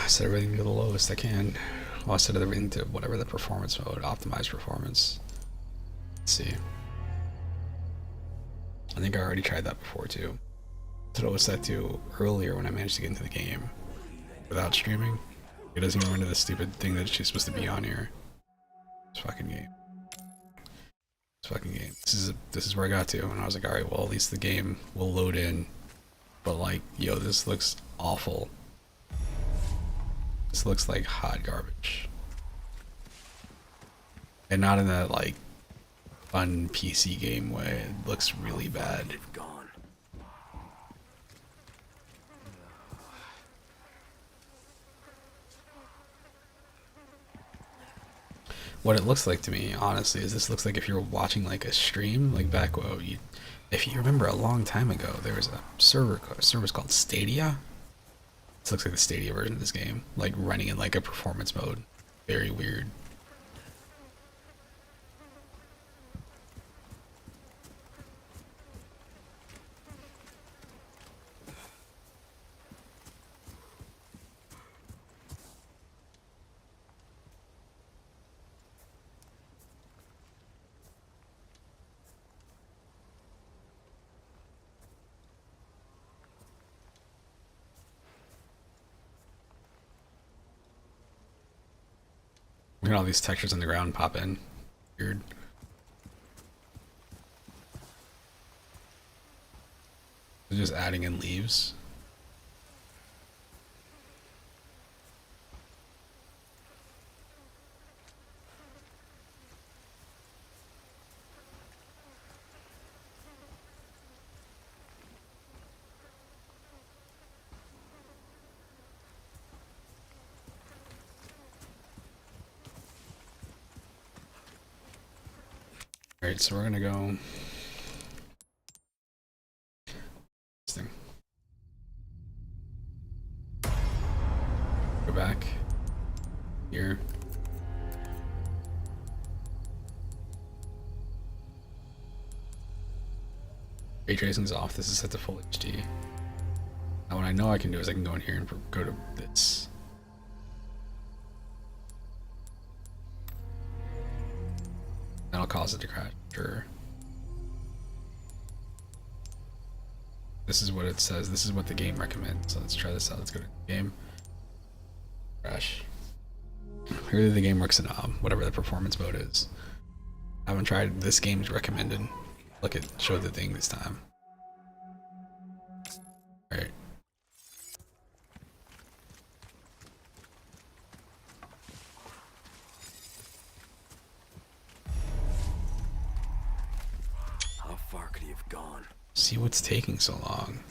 Set everything to the lowest I can. Well, I set everything to whatever the performance mode, optimized performance. Let's see. I think I already tried that before too. That's what I was set to earlier when I managed to get into the game without streaming. It doesn't even run into the stupid thing that she's supposed to be on here. This fucking game. This fucking game. This is where I got to, and I was like, all right, well, at least the game will load in. But like, yo, this looks awful. This looks like hot garbage. And not in that like fun PC game way. It looks really bad. What it looks like to me, honestly, is this looks like if you're watching like a stream, like back if you remember a long time ago, there was a service called Stadia. This looks like the Stadia version of this game, like running in like a performance mode. Very weird. Look at all these textures on the ground pop in. Weird. They're just adding in leaves. Alright, so we're gonna go this thing. Go back here. Ray tracing's off. This is set to full HD. Now what I know I can do is I can go in here and go to this. That'll cause it to crash. Sure. This is what it says. This is what the game recommends. So let's try this out. Let's go to the game. Crash. Really, the game works in whatever the performance mode is. I haven't tried this game's recommended. Look, it showed the thing this time. Alright. How far could he have gone? See what's taking so long.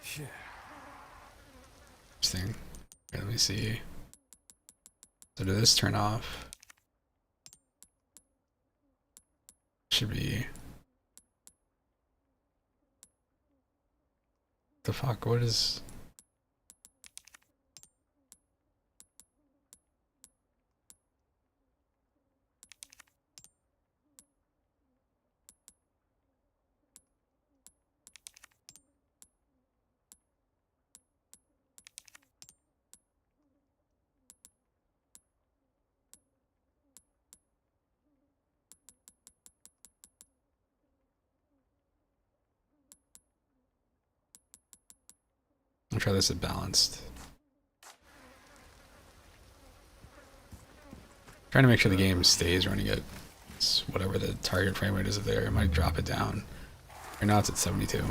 Shit. Interesting. Okay, let me see. So did this turn off? Should be. The fuck? What is? I'll try this at balanced. Trying to make sure the game stays running at whatever the target frame rate is there. It might drop it down. Right now it's at 72.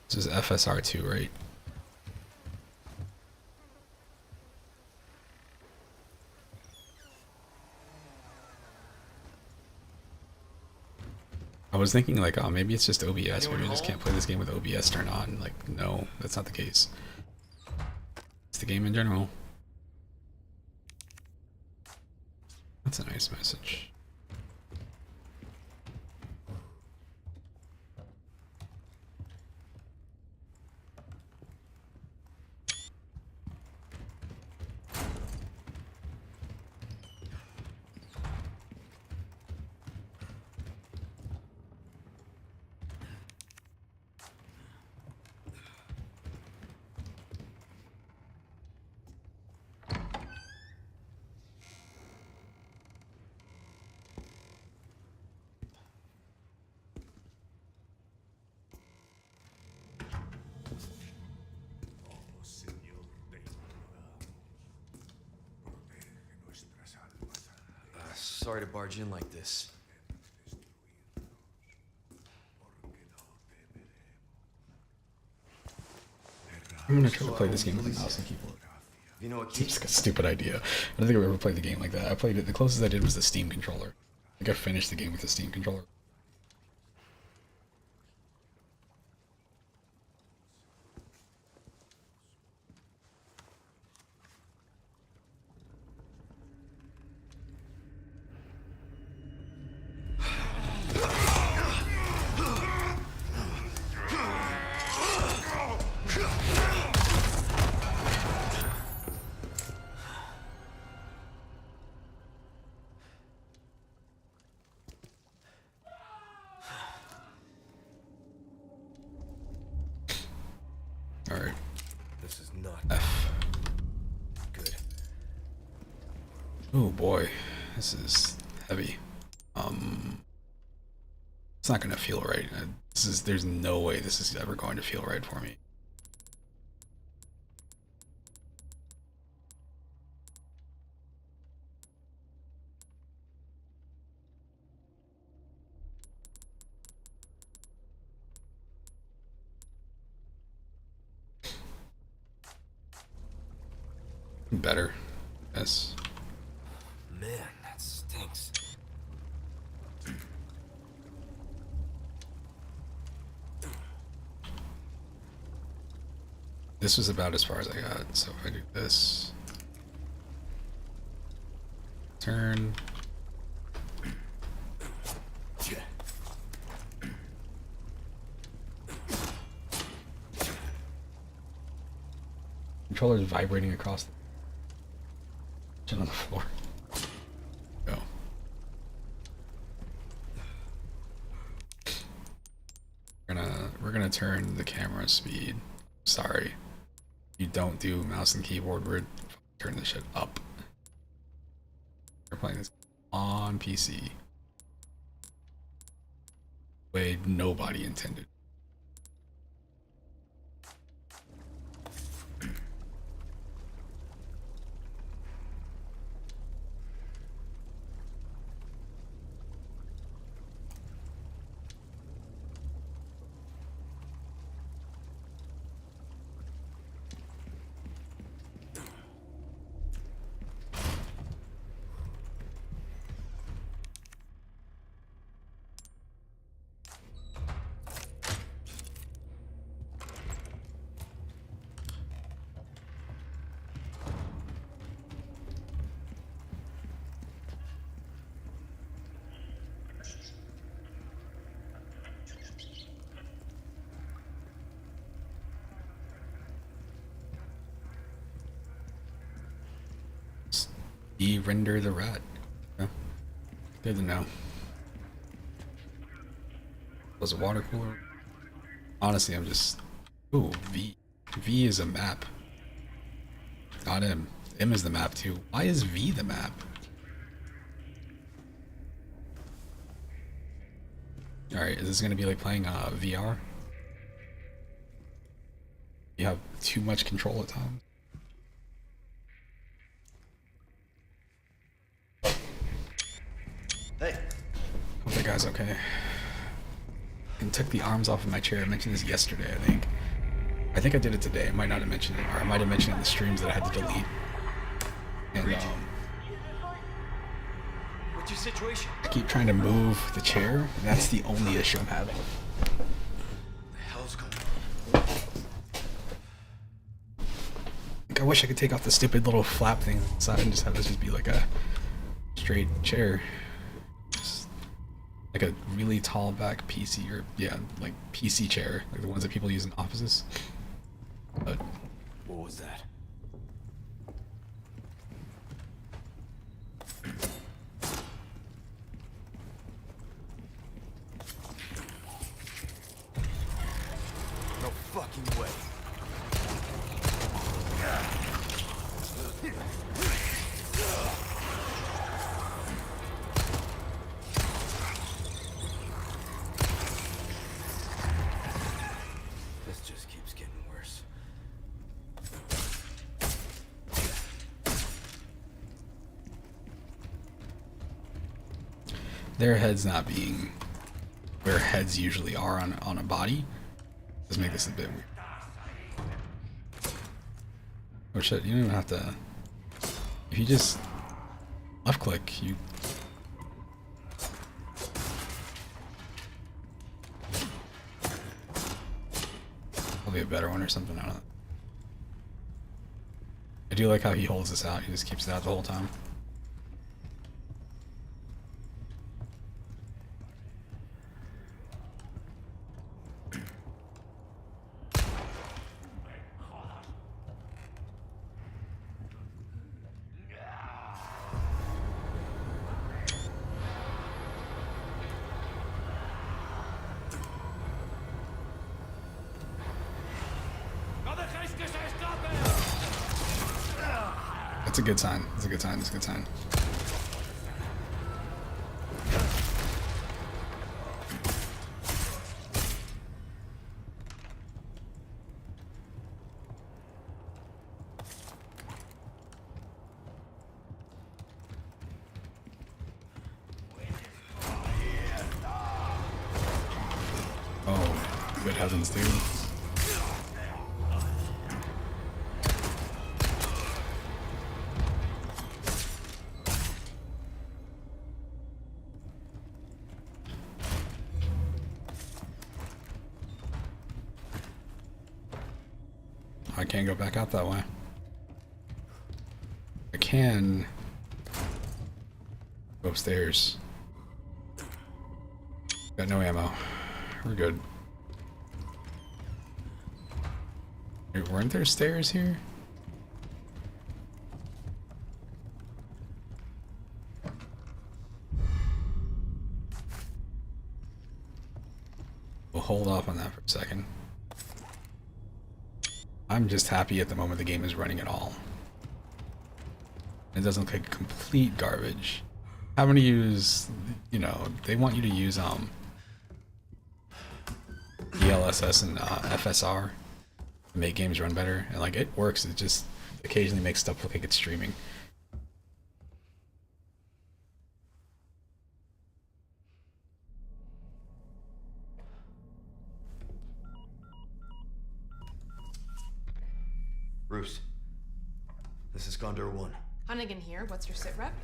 This is FSR2, right? I was thinking like, oh, maybe it's just OBS. Maybe I just can't play this game with OBS turned on. Like, no, that's not the case. It's the game in general. That's a nice message. sorry to barge in like this. I'm gonna try to play this game with a mouse and keyboard. You know what Seems like a stupid idea. I don't think I've ever played the game like that. I played it, the closest I did was the Steam controller. I think I finished the game with the Steam controller. Alright. This is not F. good. Oh boy. This is heavy. It's not gonna feel right. There's no way this is ever going to feel right for me. Better. Yes. Man, that stinks. This was about as far as I got, so if I do this. Turn. Controller's vibrating across the on the floor. Go. We're gonna turn the camera speed. Sorry. You don't do mouse and keyboard, we're turning this shit up. We're playing this on PC. Way nobody intended. Render the rat. Yeah. Good to know. Was it water cooler? Honestly, I'm just. Ooh, V. V is a map. Not M. M is the map too. Why is V the map? Alright, is this gonna be like playing VR? You have too much control at times. Hey. Hope that guy's okay. And took the arms off of my chair. I mentioned this yesterday, I think. I think I did it today. I might not have mentioned it, or I might have mentioned it in the streams that I had to delete. And What's your situation? I keep trying to move the chair, and that's the only issue I'm having. What the hell's going on? Like, I wish I could take off the stupid little flap thing inside and just have this just be like a straight chair. Like a really tall back PC, or yeah, like PC chair, like the ones that people use in offices. But What was that? No fucking way. This just keeps getting worse. their heads not being where heads usually are on a body does make this a bit weird. Oh shit, you don't even have to. If you just left click, you. Probably a better one or something, I don't know. I do like how he holds this out, he just keeps it out the whole time. That's a good sign. That's a good sign. That's a good sign. Oh, good heavens, dude. I can't go back out that way. I can go upstairs. Got no ammo. We're good. Wait, weren't there stairs here? We'll hold off on that for a second. I'm just happy at the moment the game is running at all. It doesn't look like complete garbage. Having to use, you know, they want you to use DLSS and FSR to make games run better, and like it works. It just occasionally makes stuff look like it's streaming. Bruce, this is Condor 1. Hunnigan here. What's your sit rep?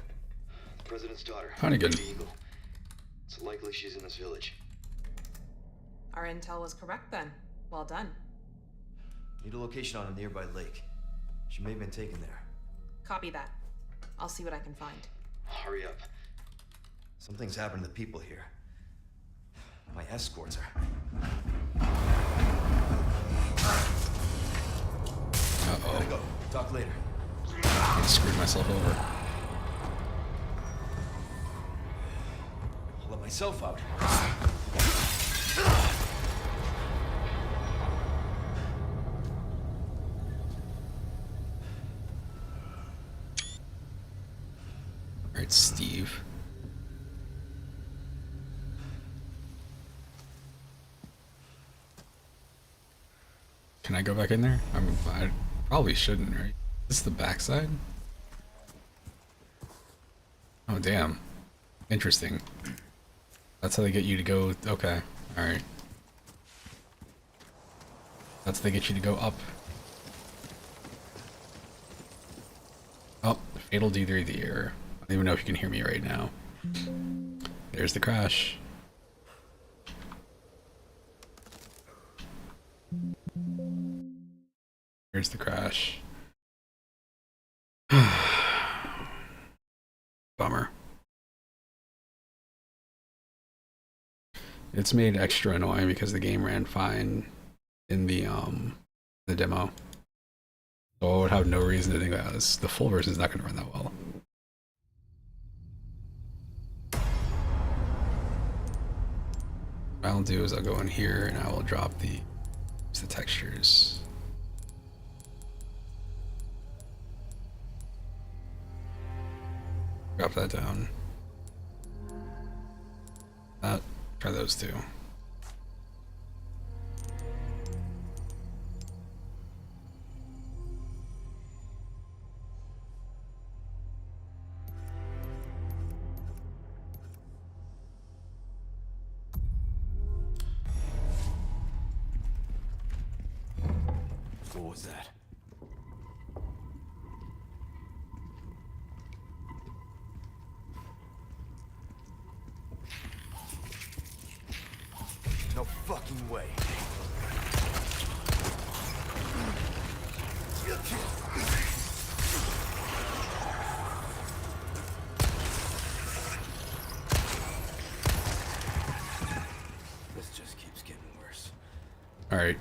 The President's daughter. Hunnigan. The Eagle. It's likely she's in this village. Our intel was correct then. Well done. Need a location on a nearby lake. She may have been taken there. Copy that. I'll see what I can find. Hurry up. Something's happened to the people here. My escorts are... Uh-oh. Gotta go. Talk later. I screwed myself over. I'll let myself out. Alright, Steve. Can I go back in there? I probably shouldn't, right? Is this the backside? Oh, damn. Interesting. That's how they get you to go... Okay. Alright. That's how they get you to go up. Oh, fatal D3D error. I don't even know if you can hear me right now. There's the crash. Here's the crash. Bummer. It's made extra annoying because the game ran fine in the demo. So I would have no reason to think that the full version is not going to run that well. What I'll do is I'll go in here and I will drop the textures. Drop that down. Try those two. What was that? No fucking way. This just keeps getting worse. Alright.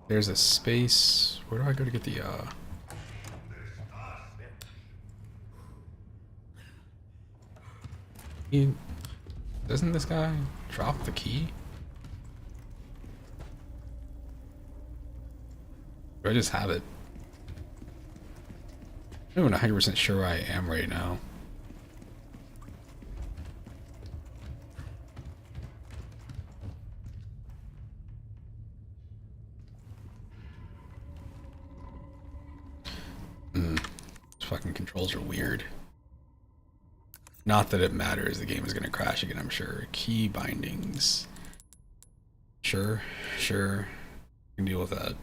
There's a space. Where do I go to get the Doesn't this guy drop the key? Or I just have it? I'm not even 100% sure where I am right now. These fucking controls are weird. Not that it matters, the game is gonna crash again, I'm sure. Key bindings. Sure, sure. I can deal with that.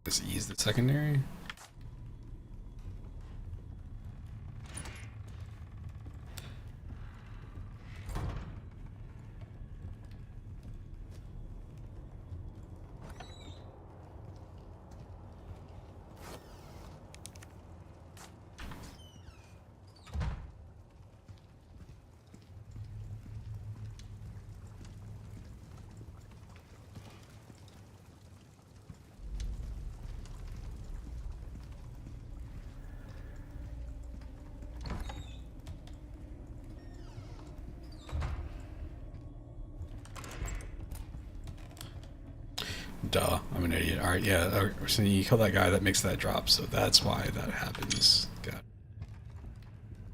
Let's ease the secondary. Duh, I'm an idiot. Alright, yeah, so you kill that guy, that makes that drop, so that's why that happens. Got it.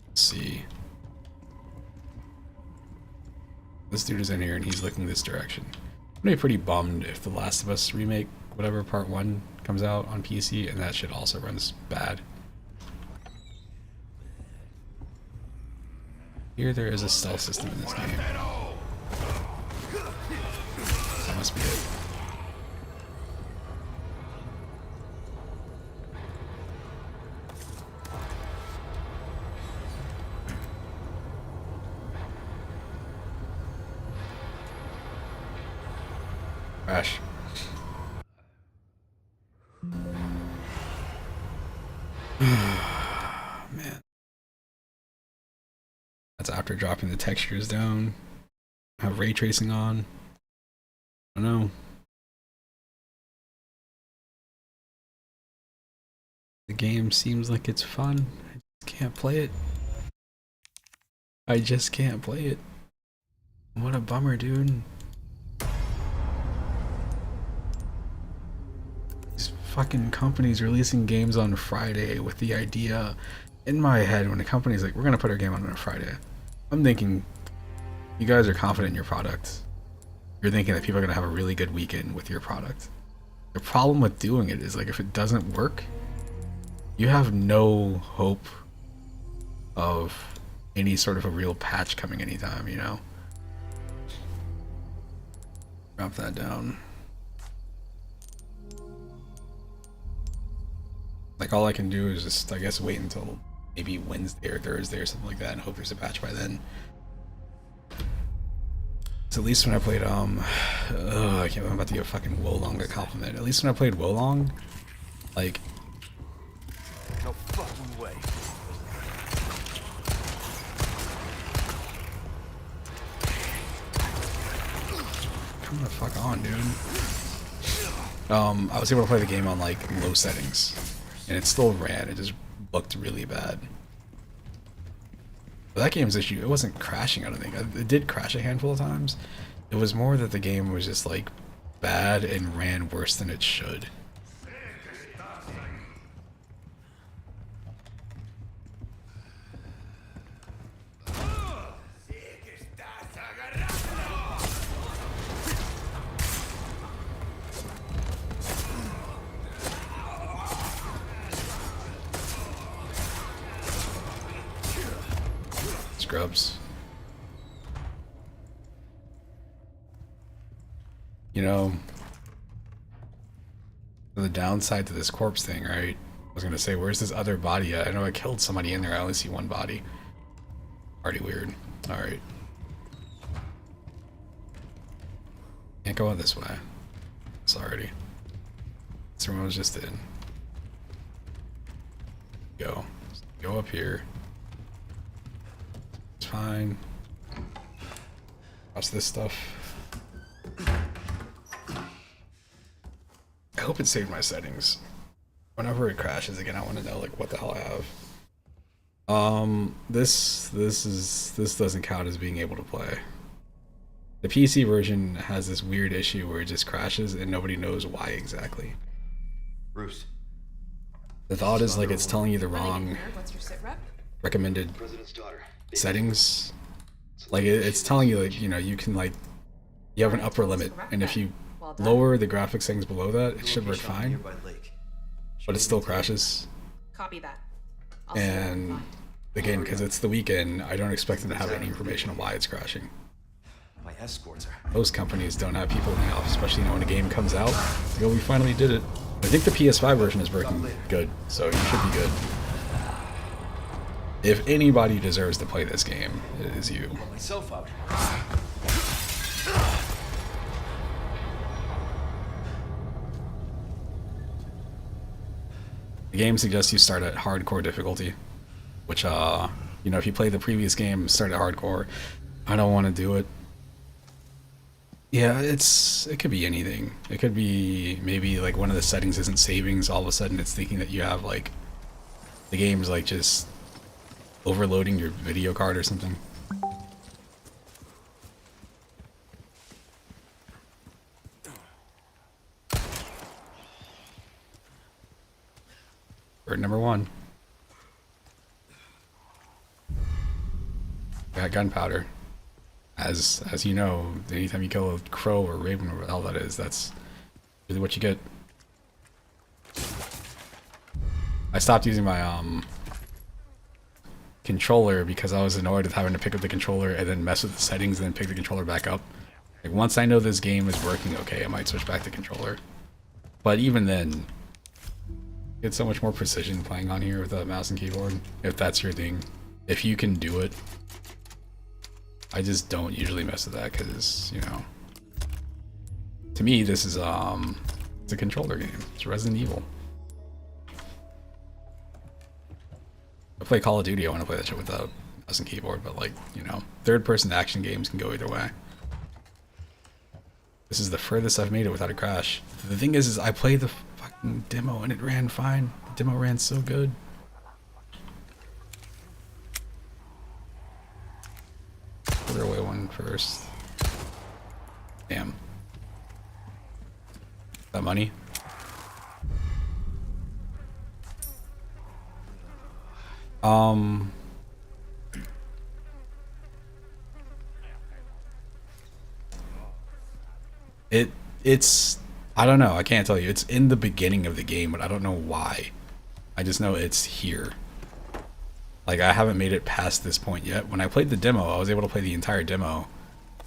Let's see. This dude is in here and he's looking this direction. I'm gonna be pretty bummed if The Last of Us remake, whatever, part 1 comes out on PC and that shit also runs bad. Here there is a stealth system in this game. That must be it. Crash. Man. That's after dropping the textures down. Have ray tracing on. I don't know. The game seems like it's fun. I just can't play it. I just can't play it. What a bummer, dude. These fucking companies releasing games on Friday with the idea in my head when a company's like, we're gonna put our game on a Friday. I'm thinking, you guys are confident in your product. You're thinking that people are gonna have a really good weekend with your product. The problem with doing it is, like, if it doesn't work, you have no hope of any sort of a real patch coming anytime, you know? Drop that down. Like, all I can do is just, I guess, wait until maybe Wednesday or Thursday or something like that and hope there's a patch by then. So at least when I played, I'm about to give fucking Wolong a compliment. At least when I played Wolong, like... No fucking way. Come the fuck on, dude. I was able to play the game on, like, low settings. And it still ran, it just looked really bad. But that game's issue, it wasn't crashing, I don't think. It did crash a handful of times. It was more that the game was just, like, bad and ran worse than it should. scrubs. You know, the downside to this corpse thing, right? I was gonna say, where's this other body at? I know I killed somebody in there, I only see one body. Already weird. Alright. Can't go this way. It's already. This room I was just in. Go. Go up here. It's fine. Watch this stuff. I hope it saved my settings. Whenever it crashes again, I want to know like what the hell I have. This doesn't count as being able to play. The PC version has this weird issue where it just crashes and nobody knows why exactly. Bruce. The thought is like it's telling you the My name wrong is Mary. What's your sit rep? recommended President's daughter. settings. Like it's telling you like, you know, you can like, you have an upper limit, and if you Well done. lower the graphics settings below that, it should work Location on a fine, nearby lake. but it still crashes. Copy that. I'll see you And offline. again, because it's the weekend, I don't expect them to have any information on why it's crashing. My escorts are. Most companies don't have people in the office, especially when a game comes out. They go, we finally did it. I think the PS5 version is working good, so you should be good. If anybody deserves to play this game, it is you. Myself out. The game suggests you start at hardcore difficulty, which, you know, if you play the previous game, start at hardcore. I don't want to do it. Yeah, it could be anything. It could be maybe like one of the settings isn't savings. All of a sudden, it's thinking that you have like the game's like just overloading your video card or something. Bird number 1. Got gunpowder. As you know, anytime you kill a crow or raven or what the hell that is, that's really what you get. I stopped using my controller because I was annoyed with having to pick up the controller and then mess with the settings and then pick the controller back up. Like once I know this game is working okay, I might switch back to controller. But even then, you get so much more precision playing on here with a mouse and keyboard, if that's your thing. If you can do it. I just don't usually mess with that because, you know, to me this is it's a controller game. It's Resident Evil. I play Call of Duty, I want to play that shit with a mouse and keyboard, but like, you know, third-person action games can go either way. This is the furthest I've made it without a crash. The thing is I played the fucking demo and it ran fine. The demo ran so good. Throw away one first. Damn. That money? It's I don't know, I can't tell you. It's in the beginning of the game, but I don't know why. I just know it's here. Like, I haven't made it past this point yet. When I played the demo, I was able to play the entire demo.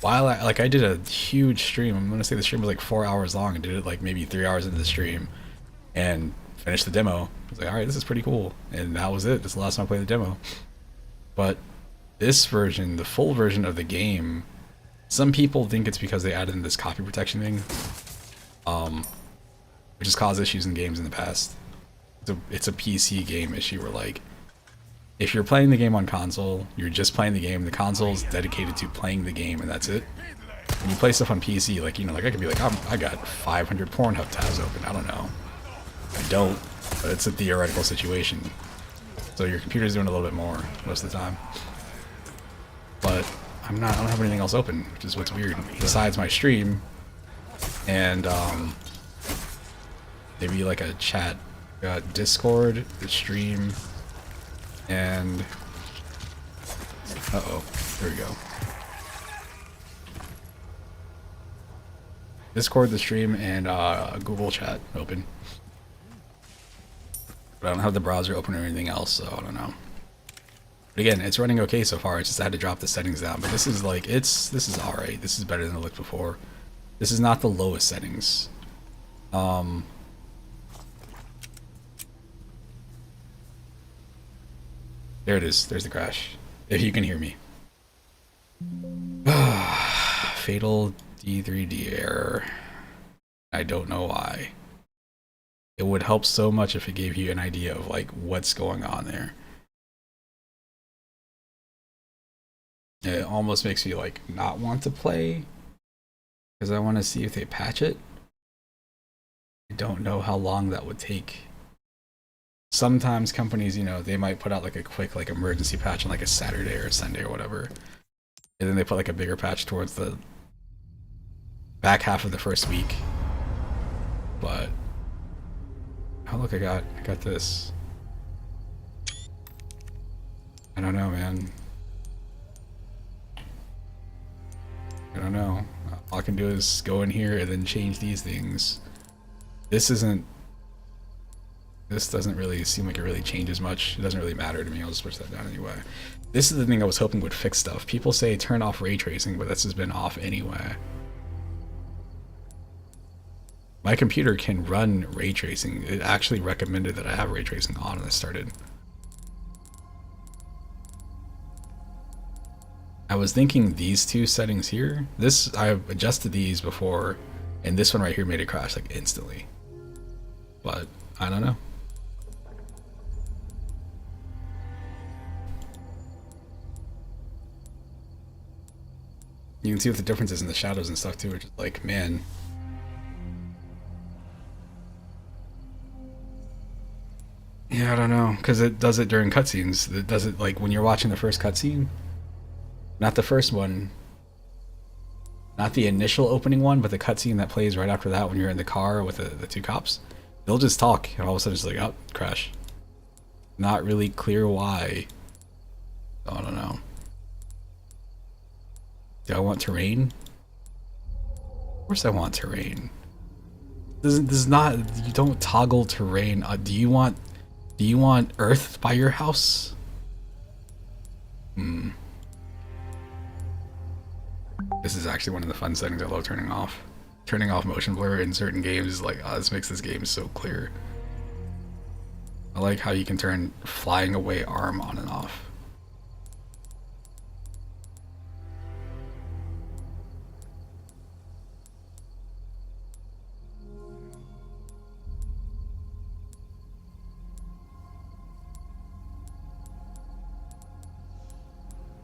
While I did a huge stream. I'm gonna say the stream was like 4 hours long. I did it like maybe 3 hours into the stream. And finished the demo. I was like, alright, this is pretty cool. And that was it. That's the last time I played the demo. But this version, the full version of the game, some people think it's because they added in this copy protection thing. Which has caused issues in games in the past. It's a PC game issue where like, if you're playing the game on console, you're just playing the game. The console's dedicated to playing the game, and that's it. When you play stuff on PC, like, you know, like I could be like, I got 500 Pornhub tabs open. I don't know. I don't, but it's a theoretical situation. So your computer's doing a little bit more most of the time. But I don't have anything else open, which is what's weird. Besides my stream, and maybe like a chat. Got Discord, the stream. And uh-oh, there we go. Discord, the stream, and Google Chat open. But I don't have the browser open or anything else, so I don't know. But again, it's running okay so far. It's just I had to drop the settings down. But this is like, this is alright. This is better than it looked before. This is not the lowest settings. There it is. There's the crash. If you can hear me. Fatal D3D error. I don't know why. It would help so much if it gave you an idea of like what's going on there. It almost makes me like not want to play because I want to see if they patch it. I don't know how long that would take. Sometimes companies, you know, they might put out like a quick like emergency patch on like a Saturday or a Sunday or whatever. And then they put like a bigger patch towards the back half of the first week. But oh look, I got this. I don't know, man. I don't know. All I can do is go in here and then change these things. This doesn't really seem like it really changes much. It doesn't really matter to me. I'll just push that down anyway. This is the thing I was hoping would fix stuff. People say turn off ray tracing, but this has been off anyway. My computer can run ray tracing. It actually recommended that I have ray tracing on when I started. I was thinking these two settings here. This, I've adjusted these before, and this one right here made it crash like instantly. But I don't know. You can see what the difference is in the shadows and stuff too, which is like, man. Yeah, I don't know, because it does it during cutscenes. It does it like when you're watching the first cutscene. Not the first one. Not the initial opening one, but the cutscene that plays right after that when you're in the car with the two cops. They'll just talk, and all of a sudden it's like, oh, crash. Not really clear why. I don't know. Do I want terrain? Of course I want terrain. This is not, you don't toggle terrain. Do you want earth by your house? This is actually one of the fun settings I love turning off. Turning off motion blur in certain games is like, oh, this makes this game so clear. I like how you can turn flying away arm on and off.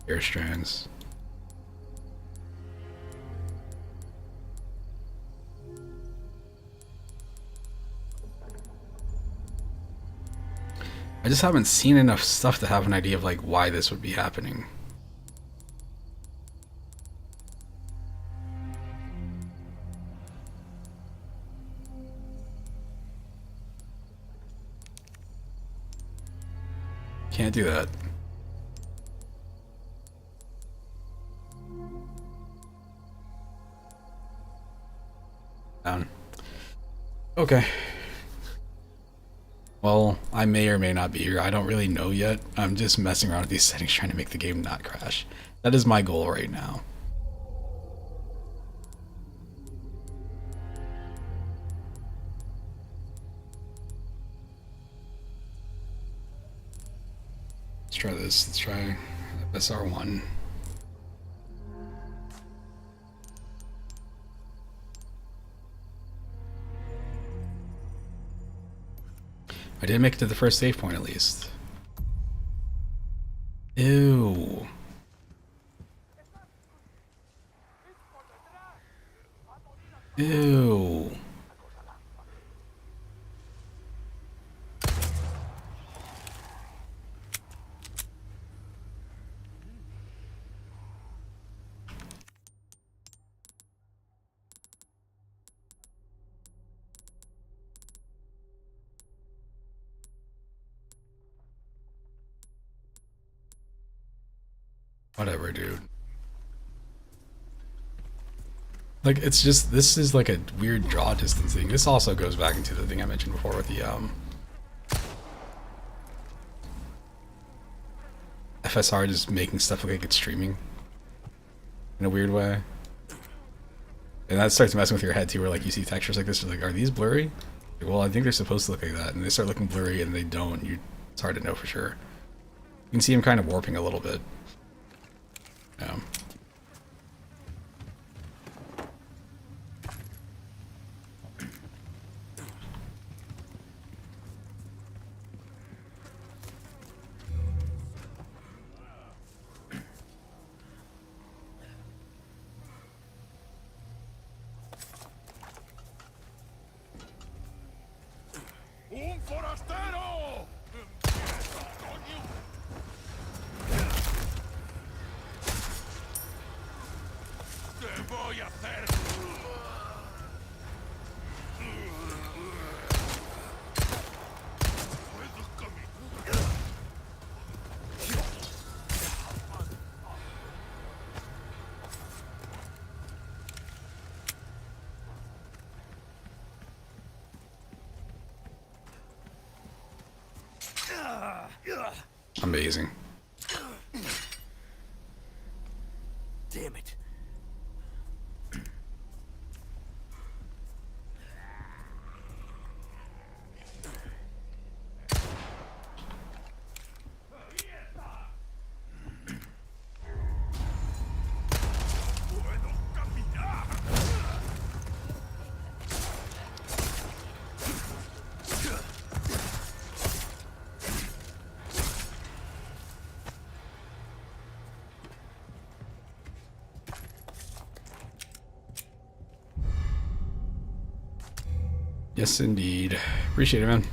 Air strands. I just haven't seen enough stuff to have an idea of like why this would be happening. Can't do that. Down. Okay. Well, I may or may not be here. I don't really know yet. I'm just messing around with these settings trying to make the game not crash. That is my goal right now. Let's try this. Let's try SR1. I didn't make it to the first save point at least. Ew. Ew. Whatever, dude. Like, it's just, this is like a weird draw distance thing. This also goes back into the thing I mentioned before with the, FSR just making stuff look like it's streaming in a weird way. And that starts messing with your head too, where like you see textures like this, you're like, are these blurry? Like, well, I think they're supposed to look like that, and they start looking blurry and they don't. It's hard to know for sure. You can see them kind of warping a little bit. Yeah. ¡Un forastero! ¿Qué voy a hacer? Puedo caminar. Amazing. Damn it. Puedo caminar. Yes, indeed. Appreciate it, man.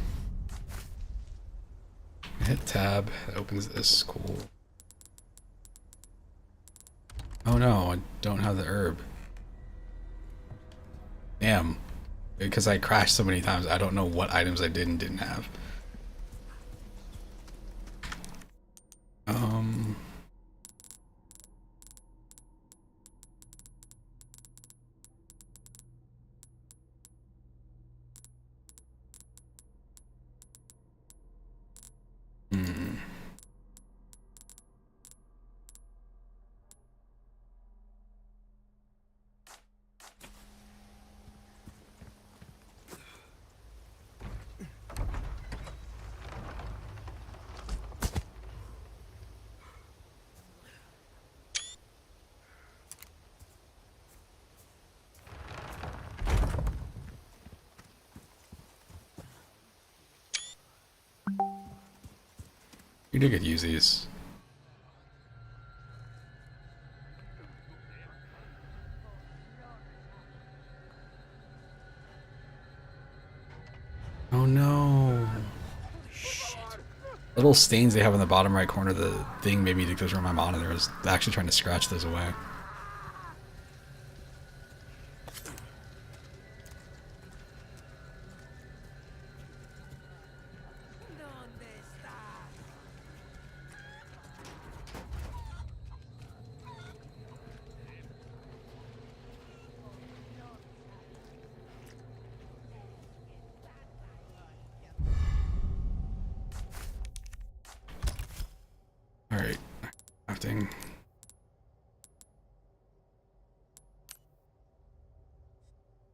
Hit tab. That opens this. Cool. Oh no, I don't have the herb. Damn. Because I crashed so many times, I don't know what items I did and didn't have. You do get to use these. Oh no. Little stains they have in the bottom right corner of the thing made me think those were my monitor. I was actually trying to scratch those away. Alright, crafting.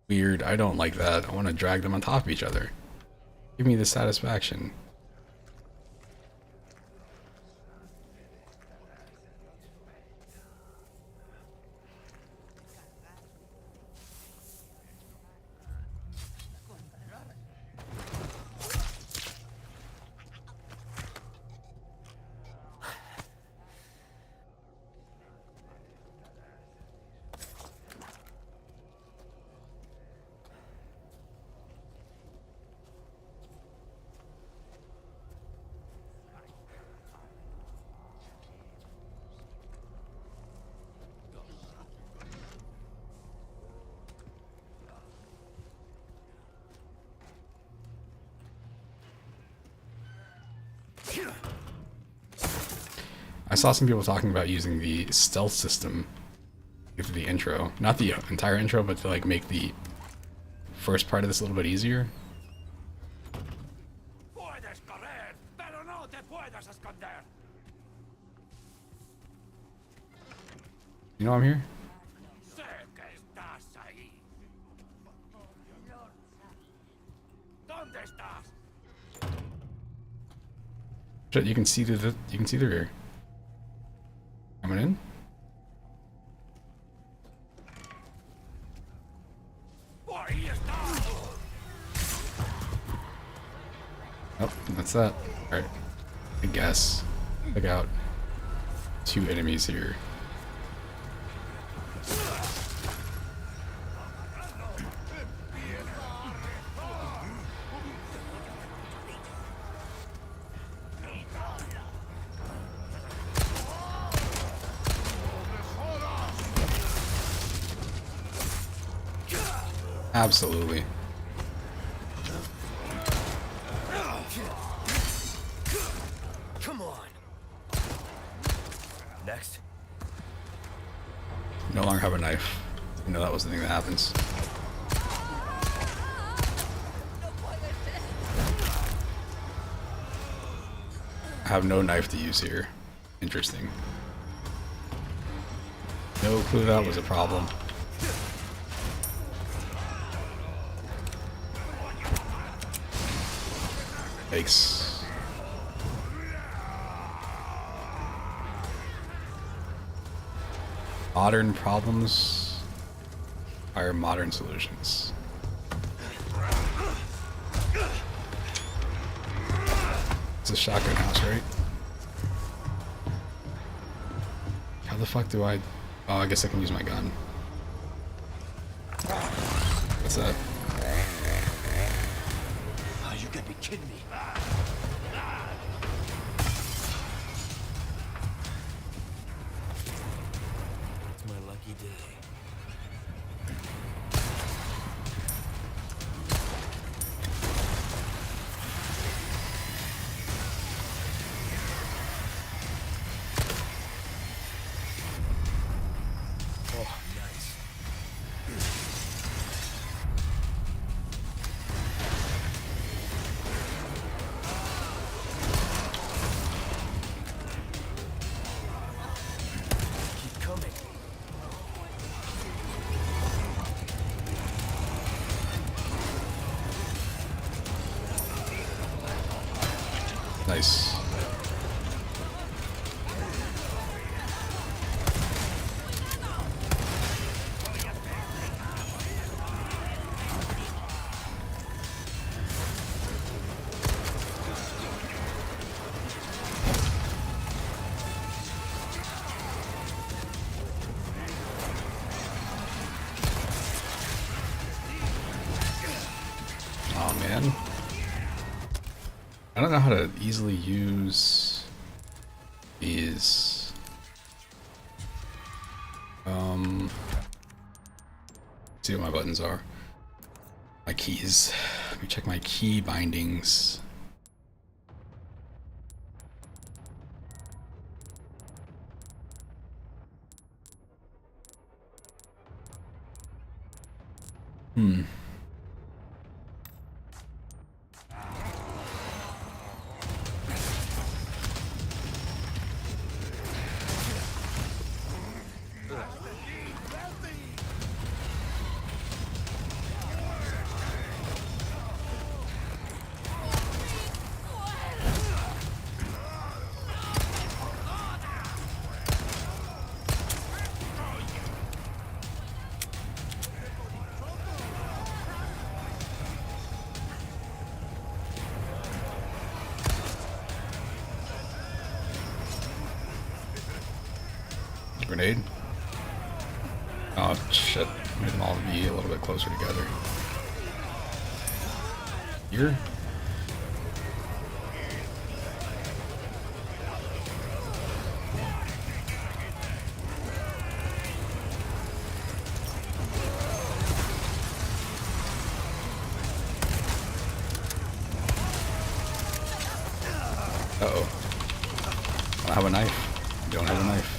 Weird, I don't like that. I want to drag them on top of each other. Give me the satisfaction. I saw some people talking about using the stealth system for the intro. Not the entire intro, but to like make the first part of this a little bit easier. Puedes correr, pero no te puedes esconder. You know I'm here? Sé que estás ahí. ¿Dónde estás? Shit, you can see through here. Coming in? Ahí estás. Oh, that's that. Alright. I guess. Look out. 2 enemies here. Absolutely. Come on. Next. No longer have a knife. You know that was the thing that happens. I have no knife to use here. Interesting. No clue that was a problem. Thanks. Modern problems are modern solutions. It's a shotgun house, right? How the fuck do I... Oh, I guess I can use my gun. What's that? Oh, you gotta be kidding me. It's my lucky day. Oh, nice. Keep coming. Nice. Oh man. I don't know how to easily use these. See what my buttons are. My keys. Let me check my key bindings. Grenade. Oh shit, made them all be a little bit closer together. Here? Uh-oh. I don't have a knife. Don't have a knife.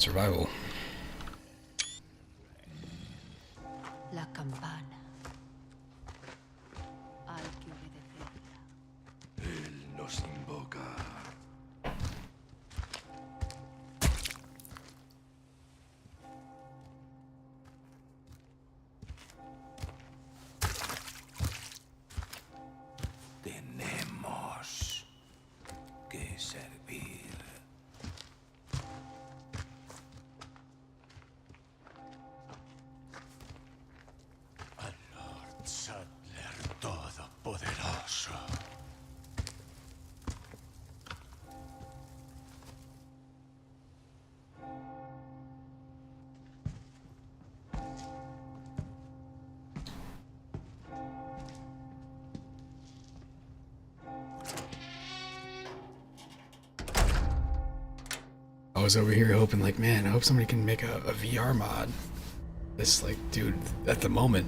Survival. La campana. Hay que obedecerla. Él nos invoca. Tenemos que servir. Al Lord Sadler Todopoderoso. I was over here hoping, like, man, I hope somebody can make a VR mod. This, like, dude, at the moment,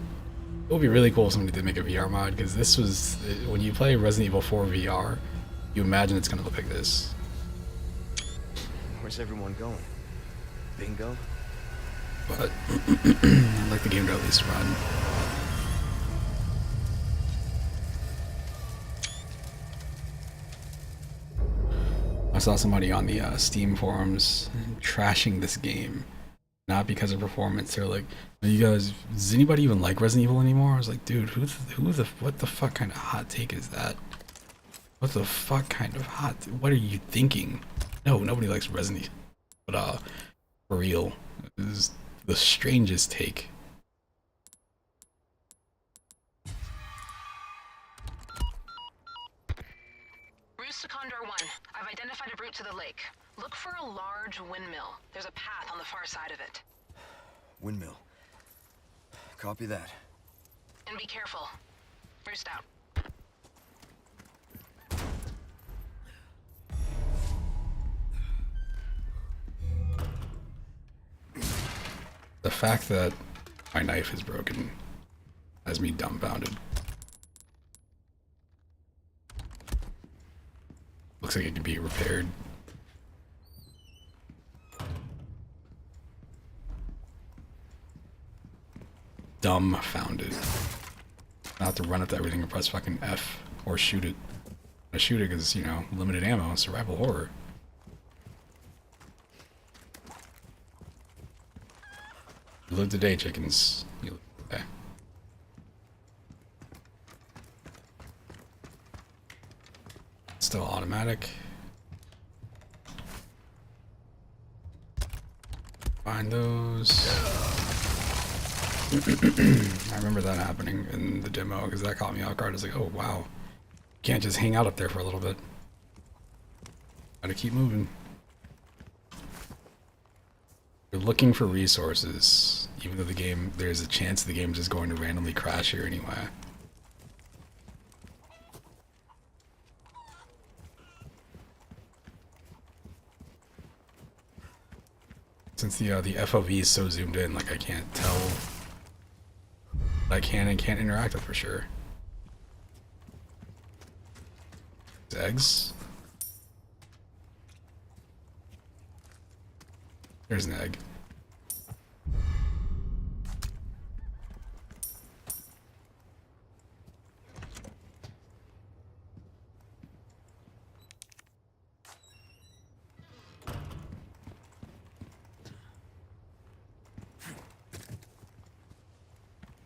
it would be really cool if somebody did make a VR mod, because this was, when you play Resident Evil 4 VR, you imagine it's going to look like this. Where's everyone going? Bingo? But I'd like the game to at least run. I saw somebody on the Steam forums trashing this game, not because of performance. They're like, "You guys, does anybody even like Resident Evil anymore?" I was like, "Dude, what the fuck kind of hot take is that? What the fuck kind of what are you thinking? No, nobody likes Resident Evil, but for real, this is the strangest take." Roost to Condor 1. I've identified a route to the lake. Look for a large windmill. There's a path on the far side of it. Windmill. Copy that. And be careful. Roost out. The fact that my knife is broken has me dumbfounded. Looks like it can be repaired. Dumbfounded. Not have to run up to everything and press fucking F or shoot it. I shoot it because, you know, limited ammo, survival horror. You live today, chickens. You live today. Still automatic. Find those. I remember that happening in the demo because that caught me off guard. I was like, oh wow. You can't just hang out up there for a little bit. Gotta keep moving. You're looking for resources, even though the game, there's a chance the game's just going to randomly crash here anyway. Since the FOV is so zoomed in, like I can't tell what I can and can't interact with for sure. Eggs? There's an egg.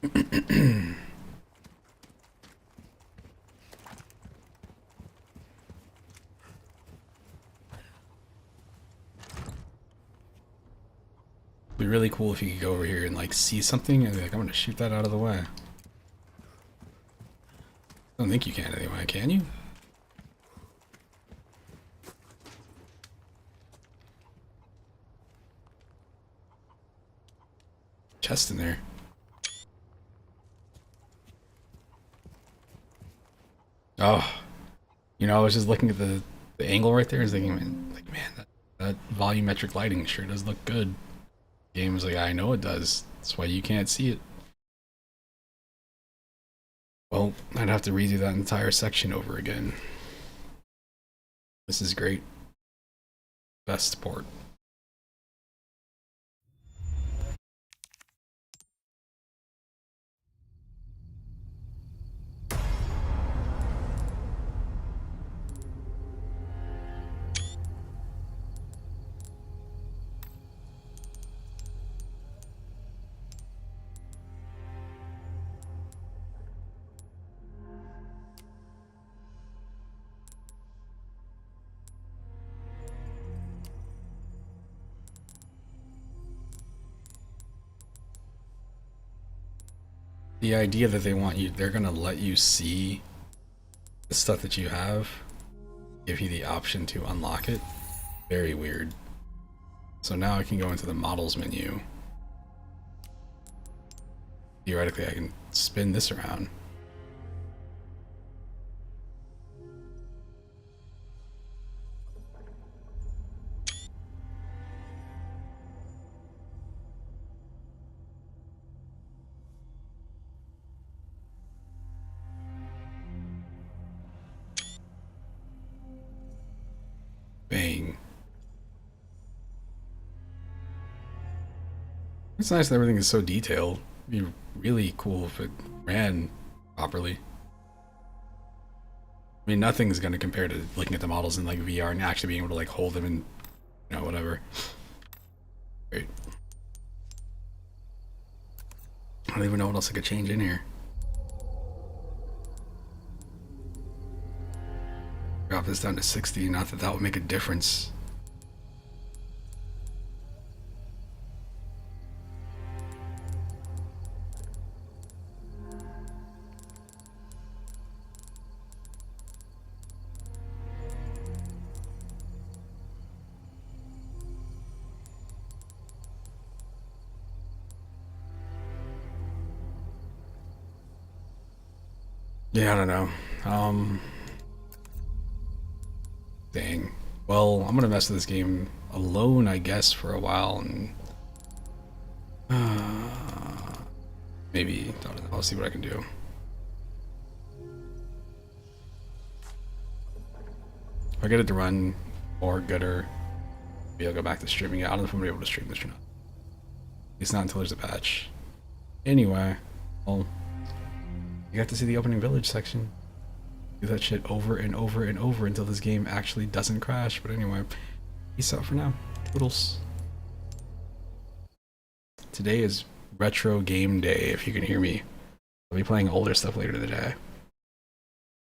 It'd be really cool if you could go over here and like see something and be like, I'm gonna shoot that out of the way. I don't think you can anyway, can you? Chest in there. Oh, you know, I was just looking at the angle right there and thinking, man, like, man, that volumetric lighting sure does look good. The game was like, I know it does. That's why you can't see it. Well, I'd have to redo that entire section over again. This is great. Best port. The idea that they want you, they're gonna let you see the stuff that you have, give you the option to unlock it. Very weird. So now I can go into the models menu. Theoretically, I can spin this around. Bang. It's nice that everything is so detailed. It'd be really cool if it ran properly. I mean, nothing's gonna compare to looking at the models in like VR and actually being able to like hold them and, you know, whatever. Great. I don't even know what else I could change in here. Drop this down to 60, not that that would make a difference. Yeah, I don't know. Dang. Well, I'm gonna mess with this game alone, I guess, for a while, and maybe I don't know, I'll see what I can do. If I get it to run more gooder, maybe I'll go back to streaming it. I don't know if I'm gonna be able to stream this or not. At least not until there's a patch. Anyway, well, you got to see the opening village section. Do that shit over and over and over until this game actually doesn't crash. But anyway, peace out for now. Toodles. Today is retro game day, if you can hear me. I'll be playing older stuff later in the day.